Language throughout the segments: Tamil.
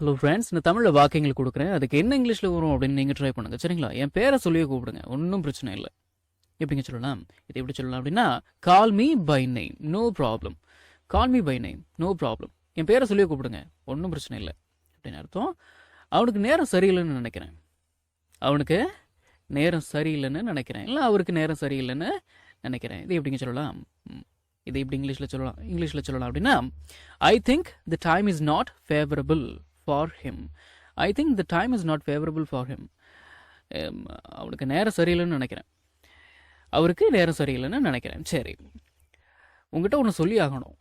ஹலோ ஃப்ரெண்ட்ஸ், நான் தமிழில் வாக்கியங்கள் கொடுக்குறேன். அதுக்கு என்ன இங்கிலீஷில் வரும் அப்படின்னு நீங்கள் ட்ரை பண்ணுங்க, சரிங்களா? என் பேரை சொல்லியே கூப்பிடுங்க, ஒன்றும் பிரச்சனை இல்லை. எப்படிங்க சொல்லலாம்? இது எப்படி சொல்லலாம் அப்படின்னா, call me by name, no problem. Call me by name, no problem. என் பேரை சொல்லியே கூப்பிடுங்க, ஒன்றும் பிரச்சனை இல்லை அப்படின்னு அர்த்தம். அவனுக்கு நேரம் சரியில்லைன்னு நினைக்கிறேன். அவனுக்கு நேரம் சரியில்லைன்னு நினைக்கிறேன், இல்லை அவருக்கு நேரம் சரியில்லைன்னு நினைக்கிறேன். இது எப்படிங்க சொல்லலாம்? இது எப்படி இங்கிலீஷில் சொல்லலாம் அப்படின்னா, I think the time is not favourable for him. I think the time is not favourable for him. அவனுக்கு நேரம் சரியில்லைன்னு நினைக்கிறேன், அவருக்கு நேரம் சரியில்லைன்னு நினைக்கிறேன். சரி, உங்ககிட்ட ஒன்று சொல்லி ஆகணும்,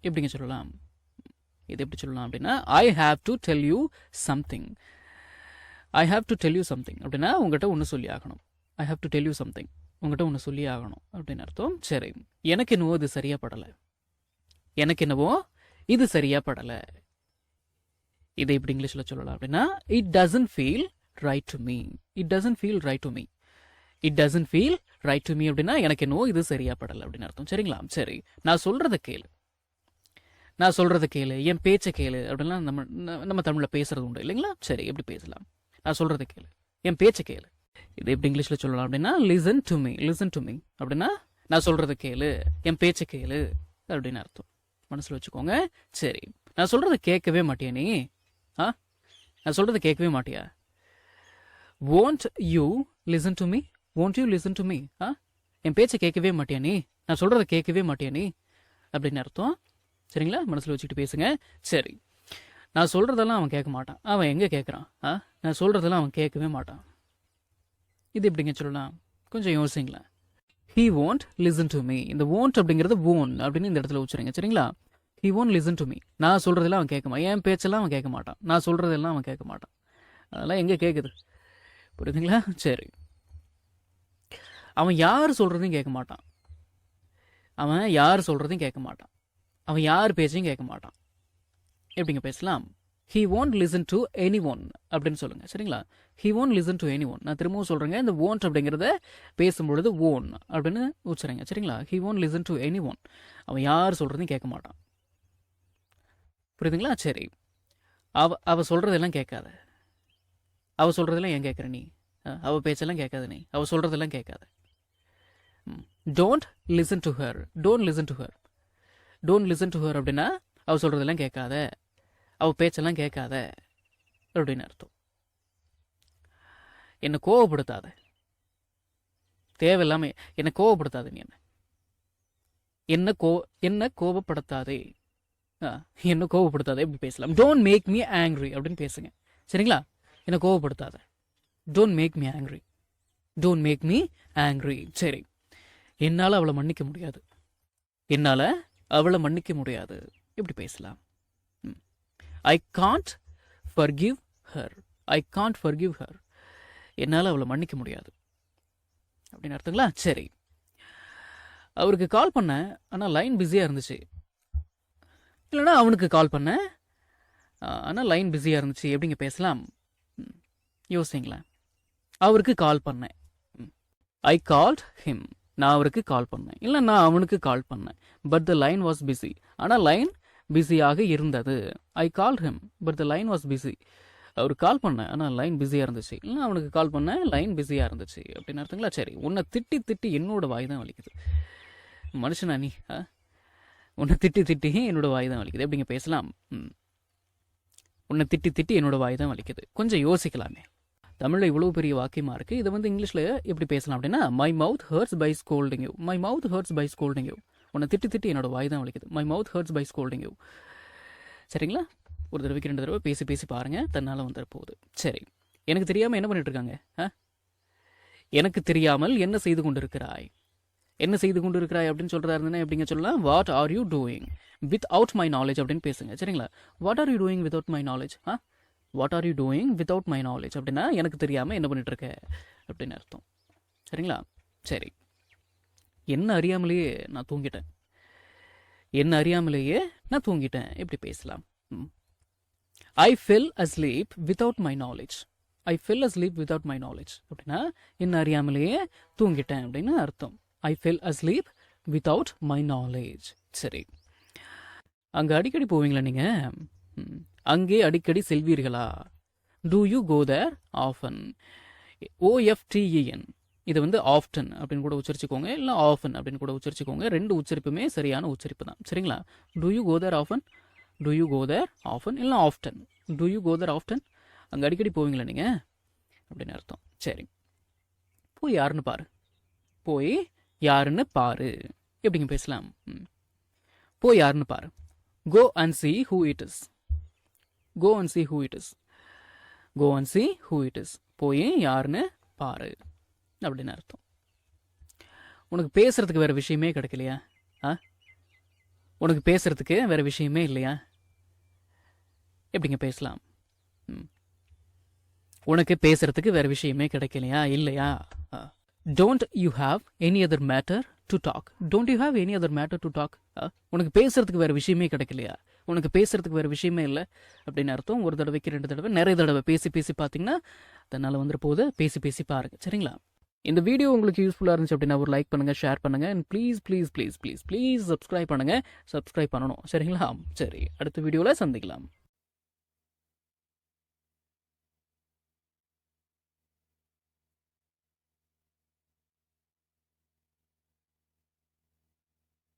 எப்படிங்க சொல்லலாம்? இது எப்படி சொல்லலாம் அப்படின்னா, I have to tell you something. அப்படின்னா உங்ககிட்ட ஒன்று சொல்லி ஆகணும். I have to tell you something, உங்ககிட்ட ஒன்று சொல்லி ஆகணும் அப்படின்னு அர்த்தம். சரி, எனக்கு என்னவோ இது சரியா படலை. இதை இப்படி இங்கிலீஷில் சொல்லலாம் அப்படின்னா, it doesn't feel right to me. அப்படின்னா எனக்கு என்னவோ இது சரியா படலை அப்படின்னு அர்த்தம். சரிங்களா? சரி, நான் சொல்றதை கேளு, என் பேச்சை கேளு அப்படின்னா நம்ம தமிழில் பேசுறது உண்டு இல்லைங்களா? சரி, எப்படி பேசலாம்? நான் சொல்றதை கேளு, என் பேச்சை கேளு. இது எப்படி இங்கிலீஷில் சொல்லலாம் அப்படின்னா, லிசன் டு மீ அப்படின்னா நான் சொல்றதை கேளு, என் பேச்சை கேளு அப்படின்னு அர்த்தம். மனசில் வச்சுக்கோங்க. சரி, நான் சொல்றதை கேட்கவே மாட்டியா நீ? நான் சொல்றதை கேட்கவே மாட்டியா? won't you listen to me? என் பேச்சை கேட்கவே மாட்டியா நீ? நான் சொல்றதை கேட்கவே மாட்டியா நீ அப்படின்னு அர்த்தம். சரிங்களா? மனசில் வச்சுக்கிட்டு பேசுங்க. சரி, நான் சொல்றதெல்லாம் அவன் கேட்க மாட்டான். அவன் எங்க கேட்குறான்? நான் சொல்றதெல்லாம் அவன் கேட்கவே மாட்டான். இது எப்படிங்க சொல்லலாம்? கொஞ்சம் யோசிங்களேன். he won't listen to me. இந்த won't அப்படிங்கிறது won't அப்படின்னு இந்த இடத்துல வச்சுருங்க. சரிங்களா? he won't listen to me. நான் சொல்றதெல்லாம் அவன் கேட்க மாட்டான், என் பேச்செல்லாம் அவன் கேட்க மாட்டான், நான் சொல்றதெல்லாம் அவன் கேட்க மாட்டான். அதெல்லாம் எங்கே கேட்குது? புரியுதுங்களா? சரி, அவன் யார் சொல்றதையும் கேட்க மாட்டான், அவன் யார் பேச்சையும் கேட்க மாட்டான். எப்படிங்க பேசலாம்? he won't listen to anyone அப்படின்னு சொல்லுங்க. சரிங்களா? he won't listen to anyone. நான் திரும்பவும் சொல்றேங்க, இந்த won't அப்படிங்கிறத பேசும்பொழுது won't அப்படின்னு உச்சரிங்க. சரிங்களா? he won't listen to anyone. அவன் யார் சொல்றதையும் கேட்க மாட்டான். புரியுதுங்களா? சரி, அவ சொல்றதெல்லாம் கேட்காத. அவ சொல்றதெல்லாம் ஏன் கேட்குற நீ? அவ பேச்செல்லாம் கேட்காத நீ, அவ சொல்றதெல்லாம் கேட்காத. Don't listen to her. அப்படின்னா அவ சொல்றதெல்லாம் கேட்காத, அவ பேச்செல்லாம் கேட்காத அப்படின்னு அர்த்தம். என்னை கோவப்படுத்தாத, தேவையில்லாம என்னை கோவப்படுத்தாத. நீ என்ன கோவப்படுத்தாதே, என்ன கோவப்படுத்தாத. எப்படி பேசலாம்? டோன்ட் மேக் மீ ஆங்க்ரி அப்படின்னு பேசுங்க. சரிங்களா? என்ன கோவப்படுத்தாத, டோன்ட் மேக் மீ ஆங்க்ரி. சரி, என்னால் அவளை மன்னிக்க முடியாது. எப்படி பேசலாம்? I can't forgive her. என்னால் அவளை மன்னிக்க முடியாது அப்படின்னு அர்த்தங்களா? சரி, அவருக்கு கால் பண்ண, ஆனால் லைன் பிஸியாக இருந்துச்சு. இல்லைனா அவனுக்கு கால் பண்ண, ஆனால் லைன் பிஸியாக இருந்துச்சு. எப்படிங்க பேசலாம்? யோசிங்களேன். அவருக்கு கால் பண்ணேன், ஐ கால்ட் ஹிம். நான் அவருக்கு கால் பண்ணேன், இல்லை நான் அவனுக்கு கால் பண்ணேன். But the line was busy. ஆனால் லைன் பிஸியாக இருந்தது. I called him but the line was busy. அவருக்கு கால் பண்ணேன், ஆனால் லைன் பிஸியாக இருந்துச்சு. இல்லை அவனுக்கு கால் பண்ணேன், லைன் பிஸியாக இருந்துச்சு அப்படின்னு அர்த்தங்களா? சரி, உன்னை திட்டி என்னோட வாய் தான் வலிக்குது. மனுஷனா நீ? உன்னை திட்டி என்னோட வாய் தான் வலிக்குது. எப்படிங்க பேசலாம்? உன்னை திட்டி என்னோட வாய் தான் வலிக்குது. கொஞ்சம் யோசிக்கலாமே. தமிழில் இவ்வளோ பெரிய வாக்கியமாக இருக்குது. இதை இங்கிலீஷில் எப்படி பேசலாம் அப்படின்னா, my mouth hurts by scolding you. உன்னை திட்டி என்னோட வாய் தான் வலிக்குது. My mouth hurts by scolding you. சரிங்களா? ஒரு தடவைக்கு 2 தடவை பேசி பாருங்கள், தன்னால் வந்துட போகுது. சரி, எனக்கு தெரியாமல் என்ன பண்ணிட்டு இருக்காங்க? எனக்கு தெரியாமல் என்ன செய்து கொண்டிருக்கிறாய் அப்படின்னு சொல்கிறதா இருந்ததுன்னா எப்படிங்க சொல்லலாம்? What are you doing without my knowledge அப்படின்னு பேசுங்க. சரிங்களா? What are you doing without my knowledge? அப்படின்னா எனக்கு தெரியாமல் என்ன பண்ணிட்டு இருக்க அப்படின்னு அர்த்தம். சரிங்களா? சரி, என்ன அறியாமலேயே நான் தூங்கிட்டேன். எப்படி பேசலாம்? I fell asleep without my knowledge. அப்படின்னா என்ன அறியாமலேயே தூங்கிட்டேன் அப்படின்னு அர்த்தம். I fell asleep without my knowledge. சரி, அங்கே அடிக்கடி போவீங்களா நீங்கள்? அங்கே அடிக்கடி செல்வீர்களா? Do you go there often? O F T E N இதை வந்து ஆஃப்டன் அப்படின்னு கூட உச்சரிச்சுக்கோங்க, இல்லை ஆஃபன் அப்படின்னு கூட உச்சரிச்சுக்கோங்க. ரெண்டு உச்சரிப்புமே சரியான உச்சரிப்பு தான். சரிங்களா? Do you go there often, do you go there often, இல்லை often. Do you go there often, அங்கே அடிக்கடி போவீங்களா நீங்கள் அப்படின்னு அர்த்தம். சரி, போய் யாருன்னு பாரு. போய் யாருன்னு பாரு எப்படிங்க பேசலாம்? போய் யாருன்னு பாரு. Go and see who it is. Go and see who it is. Go and see who it is. போய் யாருன்னு பாரு அப்படின்னு அர்த்தம். உனக்கு பேசுறதுக்கு வேற விஷயமே கிடைக்கலையா? உனக்கு பேசுறதுக்கு வேற விஷயமே இல்லையா? எப்படிங்க பேசலாம்? உனக்கு பேசுறதுக்கு வேற விஷயமே கிடைக்கலையா? இல்லையா? Don't you have any other matter to talk. Don't you have any other matter to talk. உனக்கு பேசுறதுக்கு வேற விஷயமே கிடைக்கலையா? உனக்கு பேசுறதுக்கு வேற விஷயமே இல்லை அப்படின்னு அர்த்தம். ஒரு தடவைக்கு 2 தடவை, நிறைய தடவை பேசி பேசி பார்த்தீங்கன்னா அதனால வந்துட்டு போகுது. பேசி பேசி பாருங்க. சரிங்களா? இந்த வீடியோ உங்களுக்கு யூஸ்ஃபுல்லாக இருந்துச்சு அப்படின்னா ஒரு லைக் பண்ணுங்கள், ஷேர் பண்ணுங்கள், and please please please please please subscribe பண்ணுங்கள். சப்ஸ்கிரைப் பண்ணணும். சரிங்களா? சரி, அடுத்த வீடியோவில் சந்திக்கலாம்.